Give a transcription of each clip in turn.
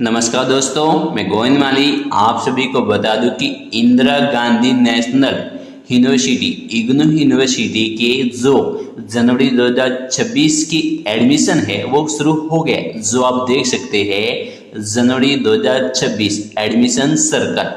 नमस्कार दोस्तों, मैं गोविंद माली आप सभी को बता दूं कि Indira Gandhi national university IGNOU university के जो जनवरी 2026 की एडमिशन है वो शुरू हो गया। जो आप देख सकते हैं जनवरी 2026 admission circle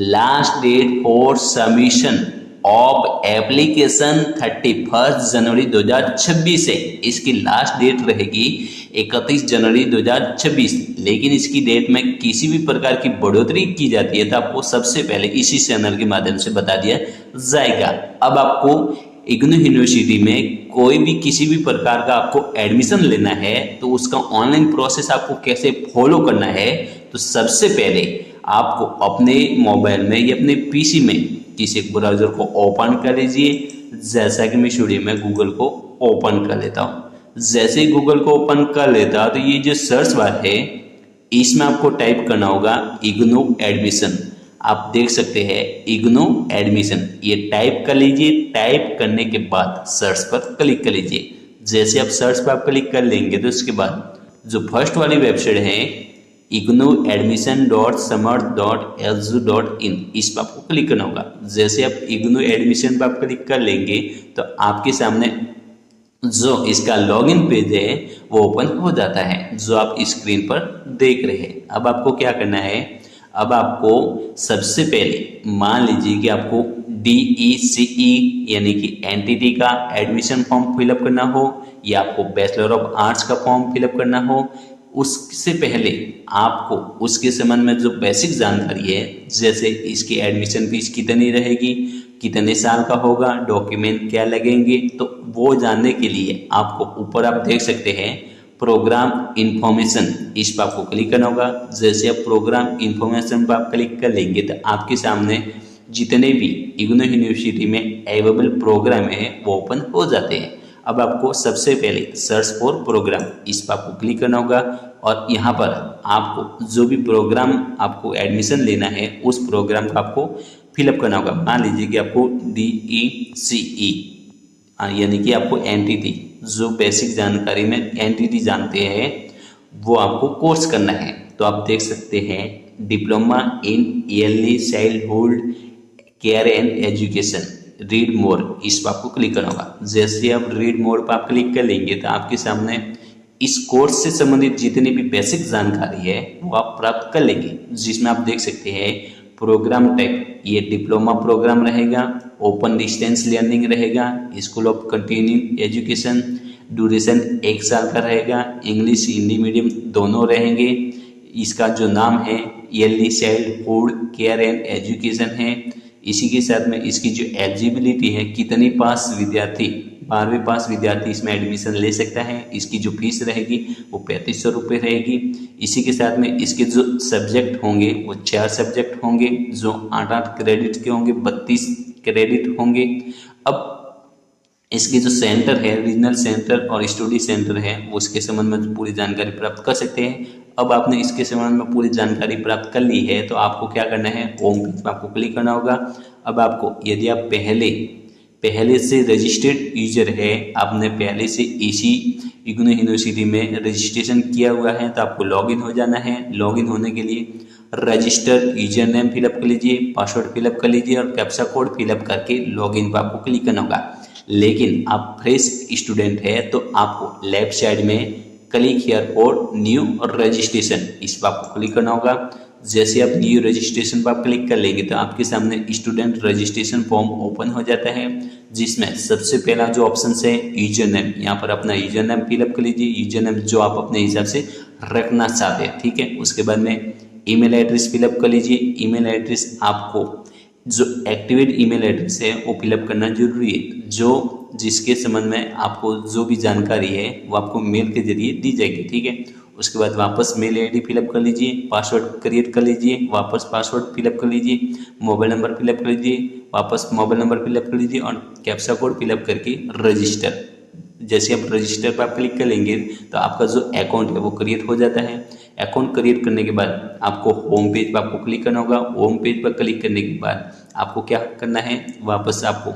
last date for submission of application 31 जनवरी 2026 है। इसकी लास्ट डेट रहेगी 31 जनवरी 2026। लेकिन इसकी डेट में किसी भी प्रकार की बढ़ोतरी की जाती है तो आपको सबसे पहले इसी चैनल के माध्यम से बता दिया जाएगा। अब आपको इग्नू यूनिवर्सिटी में कोई भी किसी भी प्रकार का आपको एडमिशन लेना है तो उसका ऑनलाइन प्रोसेस आपको कैसे फॉलो करना है, तो सबसे पहले आपको अपने मोबाइल में या अपने पीसी में किसी एक ब्राउजर को ओपन कर लीजिए। जैसा कि मैं स्टूडियो में गूगल को ओपन कर लेता हूँ। जैसे ही गूगल को ओपन कर लेता तो ये जो सर्च बार है इसमें आपको टाइप करना होगा इग्नू एडमिशन। आप देख सकते हैं इग्नू एडमिशन, ये टाइप कर लीजिए। टाइप करने के बाद सर्च पर क्लिक कर लीजिए। जैसे आप सर्च पर क्लिक कर लेंगे तो उसके बाद जो फर्स्ट वाली वेबसाइट है ignuadmission.samart.edu.in, इस पर आपको क्लिक करना होगा। जैसे आप इग्नू एडमिशन पर आप क्लिक कर लेंगे तो आपके सामने जो इसका लॉगिन पेज है वो ओपन हो जाता है, जो आप स्क्रीन पर देख रहे हैं। अब आपको क्या करना है, अब आपको सबसे पहले मान लीजिए कि आपको DECE यानी कि एनटीटी का एडमिशन फॉर्म फिलअप करना हो या आपको बैचलर ऑफ आर्ट्स का फॉर्म फिलअप करना हो, उससे पहले आपको उसके संबंध में जो बेसिक जानकारी है, जैसे इसकी एडमिशन फीस कितनी रहेगी, कितने साल का होगा, डॉक्यूमेंट क्या लगेंगे, तो वो जानने के लिए आपको ऊपर आप देख सकते हैं प्रोग्राम इंफॉर्मेशन, इस पर आपको क्लिक करना होगा। जैसे आप प्रोग्राम इंफॉर्मेशन पर आप क्लिक कर लेंगे तो आपके सामने जितने भी इग्नू यूनिवर्सिटी में अवेलेबल प्रोग्राम है वो ओपन हो जाते हैं। अब आपको सबसे पहले सर्च फॉर प्रोग्राम, इस पर आपको क्लिक करना होगा और यहाँ पर आपको जो भी प्रोग्राम आपको एडमिशन लेना है उस प्रोग्राम का आपको फिलअप करना होगा। मान लीजिए कि आपको DECE यानी कि आपको एनटीटी, जो बेसिक जानकारी में एनटीटी जानते हैं वो आपको कोर्स करना है। तो आप देख सकते हैं diploma in early childhood care and education, read more, इस पर आपको क्लिक करना होगा। जैसे आप रीड मोर पर आप क्लिक कर लेंगे तो आपके सामने इस कोर्स से संबंधित जितनी भी बेसिक जानकारी है वो आप प्राप्त कर लेंगे। जिसमें आप देख सकते हैं प्रोग्राम टाइप, ये डिप्लोमा प्रोग्राम रहेगा, ओपन डिस्टेंस लर्निंग रहेगा, school of continuing education, duration 1 साल का रहेगा, इंग्लिश हिंदी मीडियम दोनों रहेंगे। इसका जो नाम है early childhood care and education है। इसी के साथ में इसकी जो एलिजिबिलिटी है, कितनी पास विद्यार्थी 12वीं पास विद्यार्थी इसमें एडमिशन ले सकता है, इसकी जो फीस रहेगी वो 3500 रुपये रहेगी। इसी के साथ में इसके जो सब्जेक्ट होंगे वो 4 सब्जेक्ट होंगे जो 8-8 क्रेडिट के होंगे, 32 क्रेडिट होंगे। अब इसके जो सेंटर है, रीजनल सेंटर और स्टडी सेंटर है, वो उसके संबंध में पूरी जानकारी प्राप्त कर सकते हैं। अब आपने इसके संबंध में पूरी जानकारी प्राप्त कर ली है तो आपको क्या करना है, होम पेज पर आपको क्लिक करना होगा। अब आपको यदि आप पहले से रजिस्टर्ड यूजर है, आपने पहले से इसी इग्नू यूनिवर्सिटी में रजिस्ट्रेशन किया हुआ है तो आपको लॉगिन हो जाना है। लॉगिन होने के लिए रजिस्टर यूजर नेम फिलअप कर लीजिए, पासवर्ड फिलअप कर लीजिए और कैप्चा कोड फिलअप करके लॉगिन पर आपको क्लिक करना होगा। लेकिन आप फ्रेश स्टूडेंट है तो आपको लेफ्ट साइड में click here for new registration, इस पर आपको क्लिक करना होगा। जैसे आप न्यू रजिस्ट्रेशन पर आप क्लिक कर लेंगे तो आपके सामने स्टूडेंट रजिस्ट्रेशन फॉर्म ओपन हो जाता है, जिसमें सबसे पहला जो ऑप्शन है यूजर नेम, यहाँ पर अपना यूजर नेम फिलअप कर लीजिए। यूजर नेम जो आप अपने हिसाब से रखना चाहते हैं, ठीक है। उसके बाद में ईमेल एड्रेस फिलअप कर लीजिए। ईमेल एड्रेस आपको जो एक्टिवेट ईमेल एड्रेस है वो फिलअप करना जरूरी है, जो जिसके संबंध में आपको जो भी जानकारी है वो आपको मेल के जरिए दी जाएगी, ठीक है। उसके बाद वापस मेल आईडी फिलअप कर लीजिए, पासवर्ड क्रिएट कर लीजिए, वापस पासवर्ड फिलअप कर लीजिए, मोबाइल नंबर फिलअप कर लीजिए, वापस मोबाइल नंबर फिलअप कर लीजिए और कैप्चा कोड फिलअप करके रजिस्टर। जैसे आप रजिस्टर पर क्लिक कर लेंगे तो आपका जो अकाउंट है वो क्रिएट हो जाता है। अकाउंट क्रिएट करने के बाद आपको होम पेज पर आपको क्लिक करना होगा। होम पेज पर क्लिक करने के बाद आपको क्या करना है, वापस आपको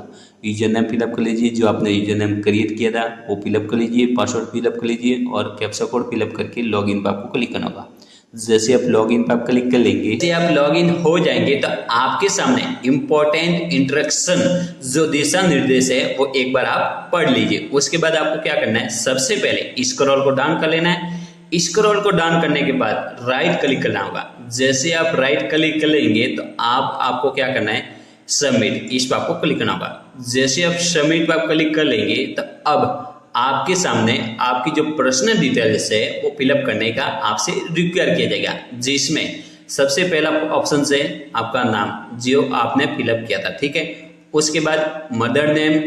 यूजर नेम फिलअप कर लीजिए, जो आपने यूजर नेम क्रिएट किया था वो फिलअप कर लीजिए, पासवर्ड फिलअप कर लीजिए और कैप्चा कोड फिलअप करके लॉगिन पर आपको क्लिक करना होगा। जैसे आप लॉगिन पर आप क्लिक कर लेंगे, जैसे आप लॉगिन हो जाएंगे तो आपके सामने इंपॉर्टेंट इंस्ट्रक्शन जो दिशा निर्देश है वो एक बार आप पढ़ लीजिए। उसके बाद आपको क्या करना है, सबसे पहले स्क्रॉल को डाउन कर लेना है। स्क्रॉल को डाउन करने के बाद राइट क्लिक करना होगा। जैसे आप राइट क्लिक कर लेंगे तो आपको क्या करना है, सबमिट, इस पर आपको क्लिक करना होगा। जैसे आप सबमिट पर आप क्लिक कर लेंगे तो अब आपके सामने आपकी जो पर्सनल डिटेल्स है वो फिलअप करने का आपसे रिक्वायर किया जाएगा, जिसमें सबसे पहला ऑप्शन है आपका नाम जो आपने फिलअप किया था, ठीक है। उसके बाद मदर नेम,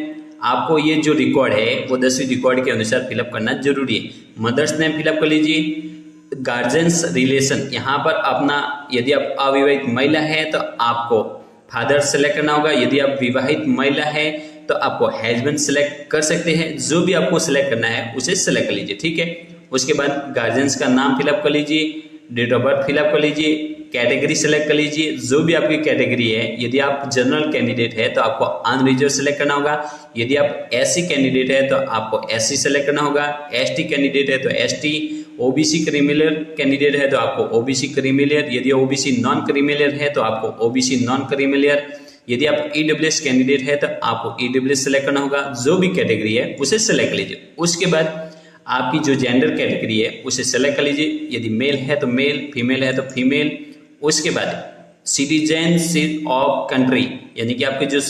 आपको ये जो रिकॉर्ड है वो 10वीं रिकॉर्ड के अनुसार फिलअप करना जरूरी है। मदर्स नेम फिलअप कर लीजिए। गार्जियंस रिलेशन, यहाँ पर अपना यदि आप अविवाहित महिला है तो आपको फादर सेलेक्ट करना होगा। यदि आप विवाहित महिला है तो आपको हस्बैंड सेलेक्ट कर सकते हैं। जो भी आपको सेलेक्ट करना है उसे सेलेक्ट कर लीजिए, ठीक है। उसके बाद गार्जियंस का नाम फिलअप कर लीजिए, डेट ऑफ बर्थ फिलअप कर लीजिए, कैटेगरी सेलेक्ट कर लीजिए, जो भी आपकी कैटेगरी है। यदि आप जनरल कैंडिडेट है तो आपको अनरिजर्व सेलेक्ट करना होगा। यदि आप एससी कैंडिडेट है तो आपको एससी सेलेक्ट करना होगा। एसटी कैंडिडेट है तो एसटी, ओबीसी क्रीमिलियर कैंडिडेट है तो आपको ओबीसी क्रीमिलियर। यदि ओबीसी नॉन क्रीमिलियर है तो आपको ओबीसी नॉन क्रीमिलियर। यदि आप ईडब्ल्यूएस कैंडिडेट है तो आपको ईडब्ल्यूएस सेलेक्ट करना होगा। जो भी कैटेगरी है उसे सेलेक्ट कर लीजिए। उसके बाद आपकी जो जेंडर कैटेगरी है उसे सेलेक्ट कर लीजिए। यदि मेल है तो मेल, फीमेल है तो फीमेल। उसके बाद सिटीजनशिप ऑफ कंट्री, यानी कि आपकी जो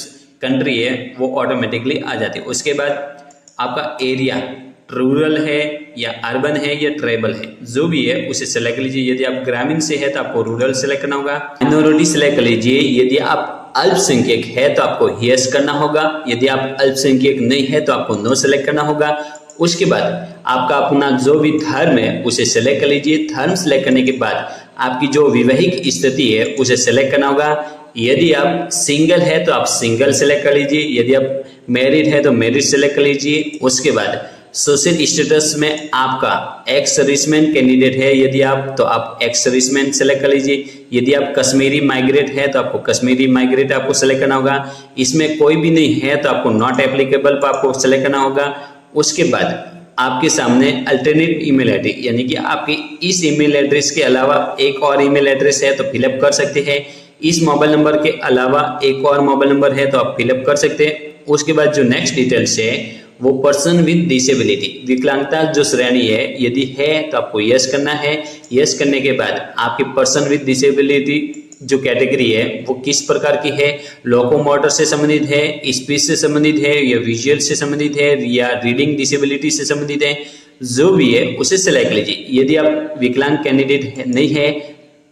कंट्री है वो ऑटोमेटिकली आ जाती है। उसके बाद आपका एरिया रूरल है या अर्बन है या ट्राइबल है, जो भी है उसे सेलेक्ट कर लीजिए। यदि आप ग्रामीण से है तो आपको रूरल सेलेक्ट करना होगा। माइनॉरिटी सेलेक्ट कर लीजिए। यदि आप अल्पसंख्यक है तो आपको यस करना होगा। यदि आप अल्पसंख्यक नहीं है तो आपको नो सेलेक्ट करना होगा। उसके बाद आपका अपना जो भी धर्म है उसे सेलेक्ट कर लीजिए। धर्म सेलेक्ट करने के बाद आपकी जो वैवाहिक स्थिति है उसे सेलेक्ट करना होगा। यदि आप सिंगल है तो आप सिंगल सेलेक्ट कर लीजिए। यदि आप मैरिड है तो मैरिड सेलेक्ट कर लीजिए। उसके बाद सोशल स्टेटस में आपका एक्स सर्विसमैन कैंडिडेट है यदि आप, तो आप एक्स सर्विसमैन सेलेक्ट कर लीजिए। यदि आप कश्मीरी माइग्रेट है तो आपको कश्मीरी माइग्रेट आपको सेलेक्ट करना होगा। इसमें कोई भी नहीं है तो आपको नॉट एप्लीकेबल पर आपको सेलेक्ट करना होगा। उसके बाद आपके सामने अल्टरनेट ईमेल आईडी, यानी कि आपके इस ईमेल एड्रेस के अलावा एक और ईमेल एड्रेस है तो फिलअप कर सकते हैं। इस मोबाइल नंबर के अलावा एक और मोबाइल नंबर है तो आप फिलअप कर सकते हैं। उसके बाद जो नेक्स्ट डिटेल्स है वो पर्सन विद डिसेबिलिटी, विकलांगता जो श्रेणी है, यदि है तो आपको यस करना है। यस करने के बाद आपके पर्सन विद डिसेबिलिटी जो कैटेगरी है वो किस प्रकार की है, लोकोमोटर से संबंधित है, स्पीच से संबंधित है या विजुअल से संबंधित है या रीडिंग डिसेबिलिटी से संबंधित है, जो भी है उसे सेलेक्ट लीजिए। यदि आप विकलांग कैंडिडेट नहीं है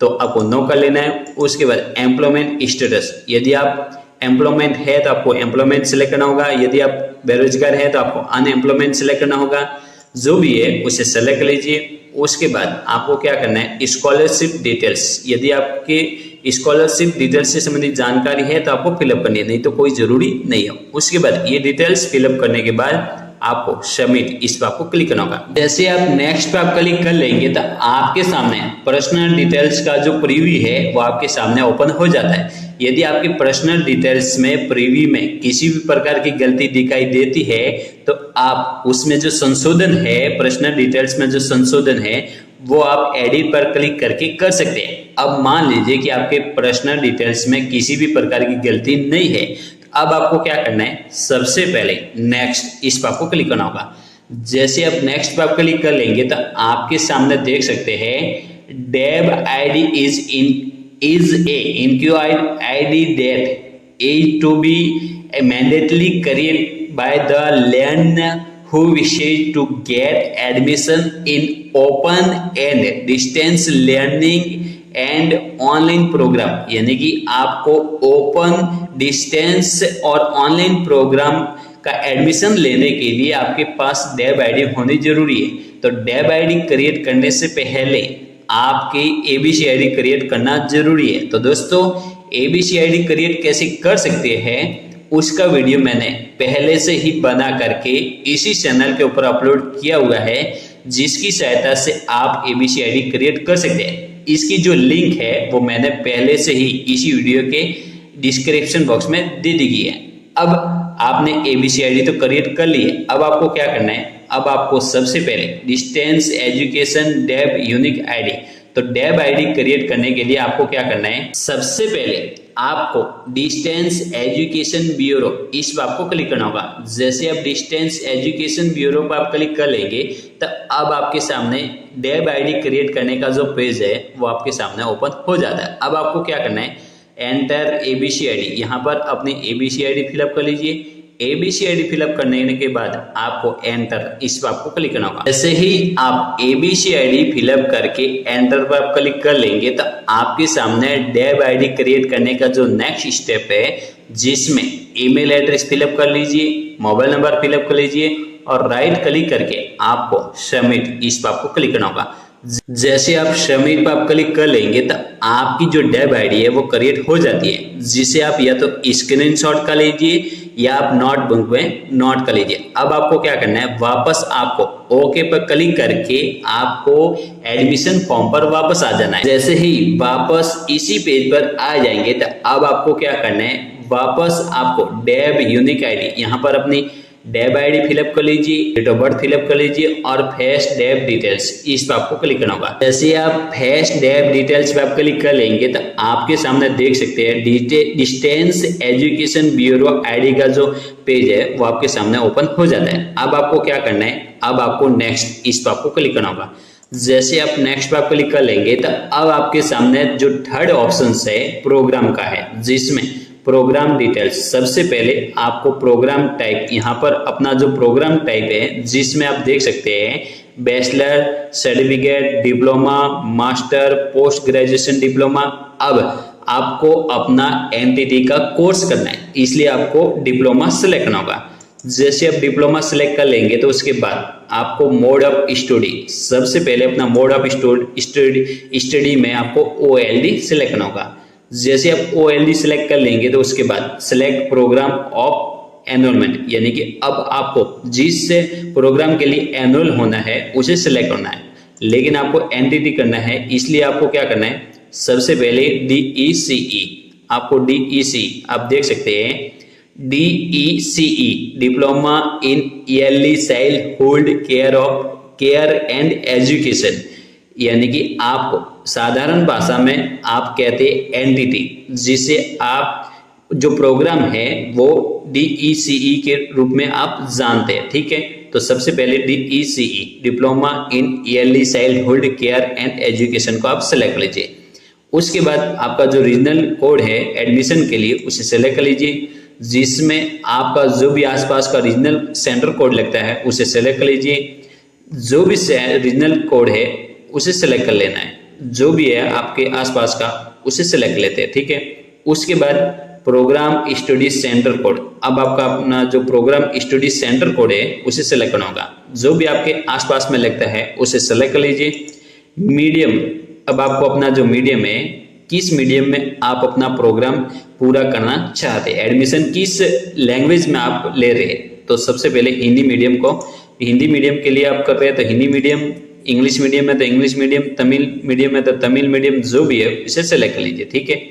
तो आपको नो कर लेना है। उसके बाद एम्प्लॉयमेंट स्टेटस, यदि आप एम्प्लॉयमेंट है तो आपको एम्प्लॉयमेंट सेलेक्ट करना होगा। यदि आप बेरोजगार है तो आपको अनएम्प्लॉयमेंट सेलेक्ट करना होगा। जो भी है उसे सेलेक्ट कर लीजिए। उसके बाद आपको क्या करना है, स्कॉलरशिप डिटेल्स, यदि आपके स्कॉलरशिप डिटेल्स से संबंधित जानकारी है तो आपको फिलअप करनी है, नहीं तो कोई जरूरी नहीं है। उसके बाद ये डिटेल्स फिलअप करने के बाद आपको सबमिट, इस पर आपको क्लिक करना होगा। जैसे आप नेक्स्ट पे आप क्लिक कर लेंगे तो आपके सामने पर्सनल डिटेल्स का जो प्रीव्यू है वो आपके सामने ओपन हो जाता है। यदि आपकी पर्सनल डिटेल्स में प्रीव्यू में किसी भी प्रकार की गलती दिखाई देती है तो आप उसमें जो संशोधन है, पर्सनल डिटेल्स में जो संशोधन है वो आप एडिट पर क्लिक करके कर सकते हैं। अब मान लीजिए कि आपके पर्सनल डिटेल्स में किसी भी प्रकार की गलती नहीं है, अब आपको क्या करना है, सबसे पहले नेक्स्ट, इस पर आपको क्लिक करना होगा। जैसे आप नेक्स्ट पर आप क्लिक कर लेंगे तो आपके सामने देख सकते हैं DEB ID is a required ID that is to be mandatorily created by the learner who wishes to get admission in open and distance learning and online program, यानी कि आपको ओपन, डिस्टेंस और ऑनलाइन प्रोग्राम का admission लेने के लिए आपके पास डेब ID होनी जरूरी है। तो डेब आईडी क्रिएट करने से पहले आपकी एबीसी आईडी क्रिएट करना जरूरी है। तो दोस्तों एबीसी आईडी क्रिएट कैसे कर सकते हैं उसका वीडियो मैंने पहले से ही बना करके इसी चैनल के ऊपर अपलोड किया हुआ है, जिसकी सहायता से आप एबीसी आईडी क्रिएट कर सकते हैं। इसकी जो लिंक है वो मैंने पहले से ही इसी वीडियो के डिस्क्रिप्शन बॉक्स में दे दी गई है। अब आपने एबीसी आईडी तो क्रिएट कर ली है, अब आपको क्या करना है, अब आपको सबसे पहले डिस्टेंस एजुकेशन डेब यूनिक आईडी तो डेब आईडी क्रिएट करने के लिए आपको क्या करना है, सबसे पहले आपको डिस्टेंस एजुकेशन ब्यूरो इस पर आपको क्लिक करना होगा। जैसे आप डिस्टेंस एजुकेशन ब्यूरो पर आप क्लिक कर लेंगे तो अब आपके सामने डेब आईडी क्रिएट करने का जो पेज है वो आपके सामने ओपन हो जाता है। अब आपको क्या करना है, एंटर एबीसी आईडी, यहाँ पर अपनी एबीसी आईडी फिलअप कर लीजिए। एबीसी आईडी फिलअप करने के बाद आपको एंटर इस पर आपको क्लिक करना होगा। जैसे ही आप एबीसी आईडी फिलअप करके एंटर पर आप क्लिक कर लेंगे तो आपके सामने डेब आईडी क्रिएट करने का जो नेक्स्ट स्टेप है, जिसमें ईमेल एड्रेस फिलअप कर लीजिए, मोबाइल नंबर फिलअप कर लीजिए और राइट क्लिक करके आपको सबमिट इस पर आपको क्लिक करना होगा। जैसे आप सबमिट पर आप क्लिक कर लेंगे तो आपकी जो डेब आईडी है वो क्रिएट हो जाती है, जिसे आप या तो स्क्रीनशॉट कर लीजिए या आप नोटबुक में नोट कर लीजिए। अब आपको क्या करना है, वापस आपको ओके पर क्लिक करके आपको एडमिशन फॉर्म पर वापस आ जाना है। जैसे ही वापस इसी पेज पर आ जाएंगे तो अब आपको क्या करना है, वापस आपको डेब यूनिक आईडी, यहाँ पर अपनी डेब आईडी फिलअप कर लीजिए, डेट ऑफ बर्थ फिलअप कर लीजिए और फेस डेब डिटेल्स इस पर आपको क्लिक करना होगा। जैसे आप फेस डेब डिटेल्स पे आप क्लिक कर लेंगे तो आपके सामने देख सकते हैं डिस्टेंस एजुकेशन ब्यूरो आईडी का जो पेज है वो आपके सामने ओपन हो जाता है। अब आपको क्या करना है, अब आपको नेक्स्ट इस पर आपको क्लिक करना होगा। जैसे आप नेक्स्ट पर क्लिक कर लेंगे तो अब आपके सामने जो थर्ड ऑप्शन है प्रोग्राम का है, जिसमें प्रोग्राम डिटेल्स, सबसे पहले आपको प्रोग्राम टाइप, यहाँ पर अपना जो प्रोग्राम टाइप है जिसमें आप देख सकते हैं bachelor, certificate, diploma, master, post graduation diploma. अब आपको अपना एनटीटी का कोर्स करना है, इसलिए आपको डिप्लोमा सेलेक्ट करना होगा। जैसे आप डिप्लोमा सेलेक्ट कर लेंगे तो उसके बाद आपको मोड ऑफ स्टडी, सबसे पहले अपना मोड ऑफ स्टडी में आपको OLD सेलेक्ट करना होगा। जैसे आप OLD सेलेक्ट कर लेंगे तो उसके बाद सेलेक्ट प्रोग्राम ऑफ एनरोलमेंट, यानी कि अब आपको जिस प्रोग्राम के लिए एनरोल होना है उसे सेलेक्ट करना है, लेकिन आपको एनटीटी करना है, इसलिए आपको क्या करना है, सबसे पहले DECE, आपको DECE आप देख सकते हैं DECE diploma in yearly childhood care and education, यानी कि आपको साधारण भाषा में आप कहते हैं एनटीटी, जिसे आप जो प्रोग्राम है वो DECE के रूप में आप जानते हैं, ठीक है। तो सबसे पहले DECE diploma in yearly childhood care and education को आप सेलेक्ट लीजिए। उसके बाद आपका जो रीजनल कोड है एडमिशन के लिए उसे सेलेक्ट कर लीजिए, जिसमें आपका जो भी आसपास का रीजनल सेंटर कोड लगता है उसे सेलेक्ट कर लीजिए। जो भी रीजनल कोड है उसे सेलेक्ट कर लेना है, जो भी है आपके आसपास का उसे सेलेक्ट लेते हैं, ठीक है। उसके बाद प्रोग्राम स्टडी सेंटर कोड, अब आपका अपना जो प्रोग्राम स्टडी सेंटर कोड है उसे सेलेक्ट करना होगा, जो भी आपके आसपास में लगता है उसे सेलेक्ट कर लीजिए। मीडियम, अब आपको अपना जो मीडियम है, किस मीडियम में आप अपना प्रोग्राम पूरा करना चाहते हैं, एडमिशन किस लैंग्वेज में आप ले रहे हैं, तो सबसे पहले हिंदी मीडियम को, हिंदी मीडियम के लिए आप कर रहे हैं तो हिंदी मीडियम, इंग्लिश मीडियम है तो इंग्लिश मीडियम, तमिल मीडियम है तो तमिल मीडियम, जो भी है इसे सेलेक्ट कर लीजिए, ठीक है।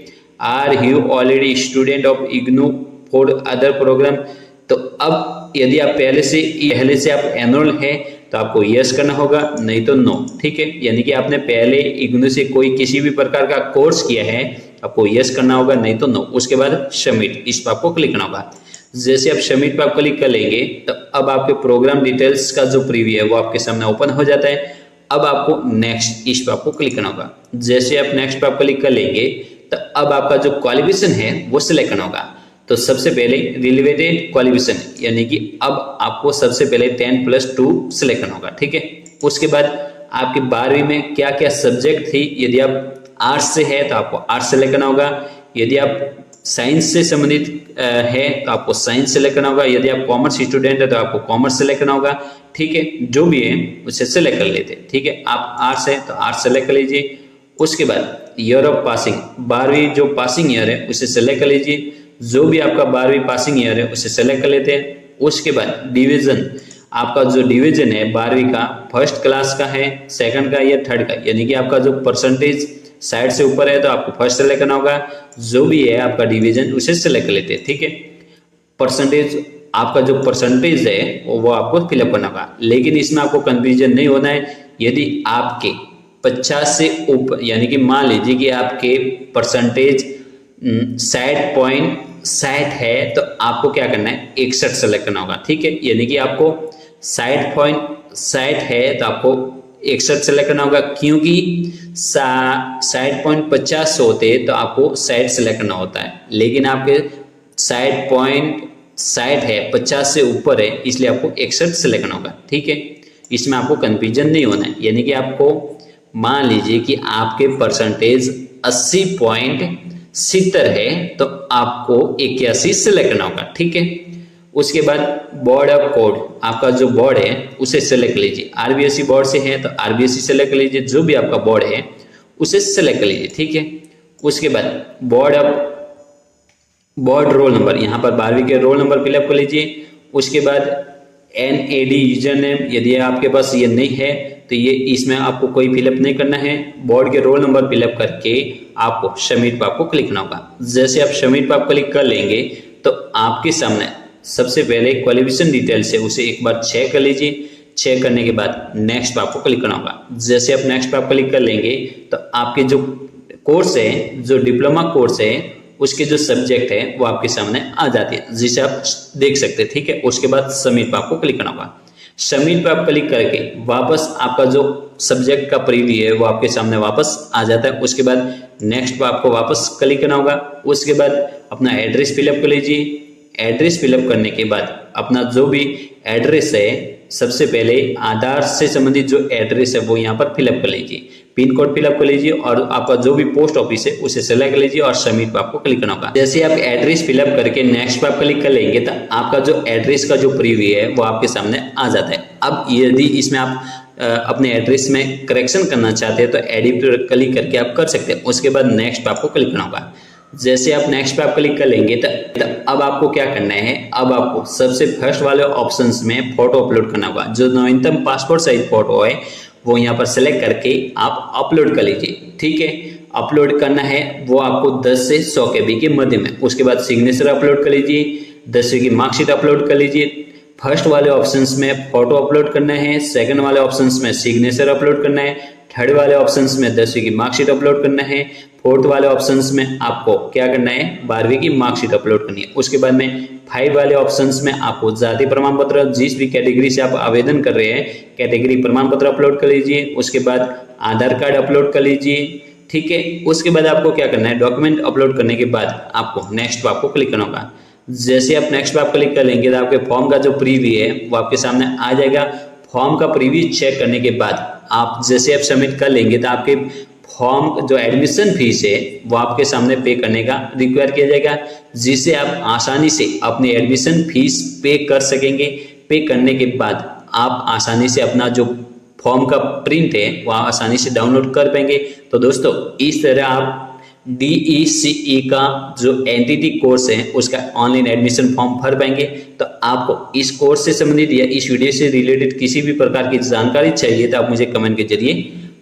Are you already student of IGNOU for other program, तो अब यदि आप पहले से आप एनरोल है तो आपको यस करना होगा, नहीं तो नो, ठीक है। यानी कि आपने पहले इग्नू से कोई किसी भी प्रकार का कोर्स किया है, आपको यस करना होगा, नहीं तो नो। उसके बाद सबमिट इस पर आपको क्लिक करना होगा। जैसे आप सबमिट पर आप क्लिक कर लेंगे तो अब आपके प्रोग्राम डिटेल्स का जो प्रीव्यू है वो आपके सामने ओपन हो जाता है। अब आपको नेक्स्ट इस पर आपको क्लिक करना होगा। जैसे आप नेक्स्ट पर आप क्लिक कर लेंगे तो अब आपका जो क्वालिफिकेशन है वो सिलेक्ट करना होगा। तो सबसे पहले रिलेवेंट क्वालिफिकेशन, यानी कि अब आपको सबसे पहले 10+2 सिलेक्ट करना होगा, ठीक है। उसके बाद आपके 12वीं में क्या क्या सब्जेक्ट थी, यदि आप आर्ट्स से है तो आपको आर्ट्स सेलेक्ट करना होगा, यदि आप साइंस से संबंधित है तो आपको साइंस सेलेक्ट करना होगा, यदि आप कॉमर्स स्टूडेंट है तो आपको कॉमर्स सेलेक्ट करना होगा, ठीक है। जो भी है उसे सेलेक्ट कर लेते हैं, ठीक है। आप आर्ट्स है तो आर्ट्स सेलेक्ट कर लीजिए। उसके बाद ईयर ऑफ पासिंग, 12वीं जो पासिंग ईयर है उसे सेलेक्ट कर लीजिए, जो भी आपका 12वीं पासिंग ईयर है उसे सेलेक्ट कर लेते हैं। उसके बाद डिवीजन, आपका जो डिवीजन है 12वीं का फर्स्ट क्लास का है, सेकंड का या थर्ड का, यानी कि आपका जो परसेंटेज साइड से ऊपर है तो आपको फर्स्ट सेलेक्ट करना होगा, जो भी है आपका डिवीजन उसे सेलेक्ट कर लेते हैं, ठीक है। परसेंटेज, आपका जो परसेंटेज है वो आपको फिलअप करना होगा, लेकिन इसमें आपको कंफ्यूजन नहीं होना है। यदि आपके 50 से ऊपर, यानी कि मान लीजिए कि आपके परसेंटेज 60.60 है तो आपको क्या करना है, 61 सेलेक्ट करना होगा। ठीक है, यानी कि आपको 60.60 है तो आपको 61 सेलेक्ट करना होगा, क्योंकि 60.50 होते तो आपको 60 सेलेक्ट करना होता है, लेकिन आपके 60.60 है, 50 से ऊपर है, इसलिए आपको 61 सेलेक्ट करना होगा। ठीक है, इसमें आपको कंफ्यूजन नहीं होना है। यानी कि आपको मान लीजिए कि आपके परसेंटेज 80.70 है तो आपको 81 सेलेक्ट करना होगा। ठीक है, उसके बाद बोर्ड ऑफ कोड, आपका जो बोर्ड है उसे सेलेक्ट लीजिए। आरबीएसई बोर्ड से है तो आरबीएसई सेलेक्ट लीजिए, जो भी आपका बोर्ड है उसे सेलेक्ट कर लीजिए। ठीक है, उसके बाद बोर्ड रोल नंबर, यहाँ पर 12वीं के रोल नंबर फिलअप कर लीजिए। उसके बाद NAD यूजर नेम, यदि आपके पास ये नहीं है तो ये इसमें आपको कोई फिलअप नहीं करना है। बोर्ड के रोल नंबर फिलअप करके आपको सबमिट पर आपको क्लिक करना होगा। जैसे आप सबमिट पर आप क्लिक कर लेंगे तो आपके सामने सबसे पहले क्वालिफिकेशन डिटेल्स है उसे एक बार चेक कर लीजिए। चेक करने के बाद नेक्स्ट पर आपको क्लिक करना होगा। जैसे आप नेक्स्ट पर आप क्लिक कर लेंगे तो आपके जो कोर्स है, जो डिप्लोमा कोर्स है, उसके जो सब्जेक्ट है वो आपके सामने आ जाती है, जिसे आप देख सकते हैं। ठीक है, उसके बाद सबमिट पर आपको क्लिक करना होगा। सबमिट पर आप क्लिक करके वापस आपका जो सब्जेक्ट का प्रीव्यू है वो आपके सामने वापस आ जाता है। उसके बाद नेक्स्ट पर आपको वापस क्लिक करना होगा। उसके बाद अपना एड्रेस फिलअप कर लीजिए। एड्रेस फिलअप करने के बाद अपना जो भी एड्रेस है, सबसे पहले आधार से संबंधित जो एड्रेस है वो यहाँ पर फिलअप कर लीजिए। पिन कोड फिलअप कर लीजिए और आपका जो भी पोस्ट ऑफिस है उसे सेलेक्ट कर लीजिए और सबमिट पर आपको क्लिक करना होगा। जैसे आप एड्रेस फिलअप करके नेक्स्ट पर आप क्लिक कर लेंगे तो आपका जो एड्रेस का जो प्रीव्यू है वो आपके सामने आ जाता है। अब यदि इसमें आप अपने एड्रेस में करेक्शन करना चाहते हैं तो एडिट पर क्लिक करके आप कर सकते हैं। उसके बाद नेक्स्ट पर आपको क्लिक करना होगा। जैसे आप नेक्स्ट पे आप क्लिक कर लेंगे तो अब आपको क्या करना है, अब आपको सबसे फर्स्ट वाले ऑप्शंस में फोटो अपलोड करना होगा। जो नवीनतम पासपोर्ट साइज फोटो है वो यहाँ पर सेलेक्ट करके आप अपलोड कर लीजिए। ठीक है, अपलोड करना है वो आपको 10 से 100 KB के मध्य में। उसके बाद सिग्नेचर अपलोड कर लीजिए, 10वीं की मार्कशीट अपलोड कर लीजिए। फर्स्ट वाले ऑप्शंस में फोटो अपलोड करना है, सेकंड वाले ऑप्शंस में सिग्नेचर अपलोड करना है, थर्ड वाले ऑप्शंस में 10वीं की मार्कशीट अपलोड करना है, फोर्थ वाले ऑप्शंस में आपको क्या करना है, 12वीं की मार्कशीट अपलोड करनी है। उसके बाद में 5 वाले ऑप्शंस में आपको जाति प्रमाण पत्र, जिस भी कैटेगरी से आप आवेदन कर रहे हैं कैटेगरी प्रमाण पत्र अपलोड कर लीजिए। उसके बाद आधार कार्ड अपलोड कर लीजिए। ठीक है, उसके बाद आपको क्या करना है, डॉक्यूमेंट अपलोड करने के बाद आपको नेक्स्ट पर आपको क्लिक करना होगा। जैसे आप नेक्स्ट पर आप क्लिक कर लेंगे तो आपके फॉर्म का जो प्रीव्यू है वो आपके सामने आ जाएगा। फॉर्म का प्रीव्यू चेक करने के बाद आप जैसे आप सबमिट कर लेंगे तो आपके फॉर्म जो एडमिशन फीस है वो आपके सामने पे करने का रिक्वायर किया जाएगा, जिससे आप आसानी से अपनी एडमिशन फीस पे कर सकेंगे। पे करने के बाद आप आसानी से अपना जो फॉर्म का प्रिंट है वो आसानी से डाउनलोड कर पाएंगे। तो दोस्तों इस तरह आप DECE का जो एंटिटी कोर्स है उसका ऑनलाइन एडमिशन फॉर्म भर पाएंगे। तो आपको इस कोर्स से संबंधित या इस वीडियो से रिलेटेड किसी भी प्रकार की जानकारी चाहिए तो आप मुझे कमेंट के जरिए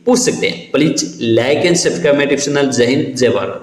पूछ सकते हैं। Please like and subscribe my YouTube channel. जय हिंद, जय भारत।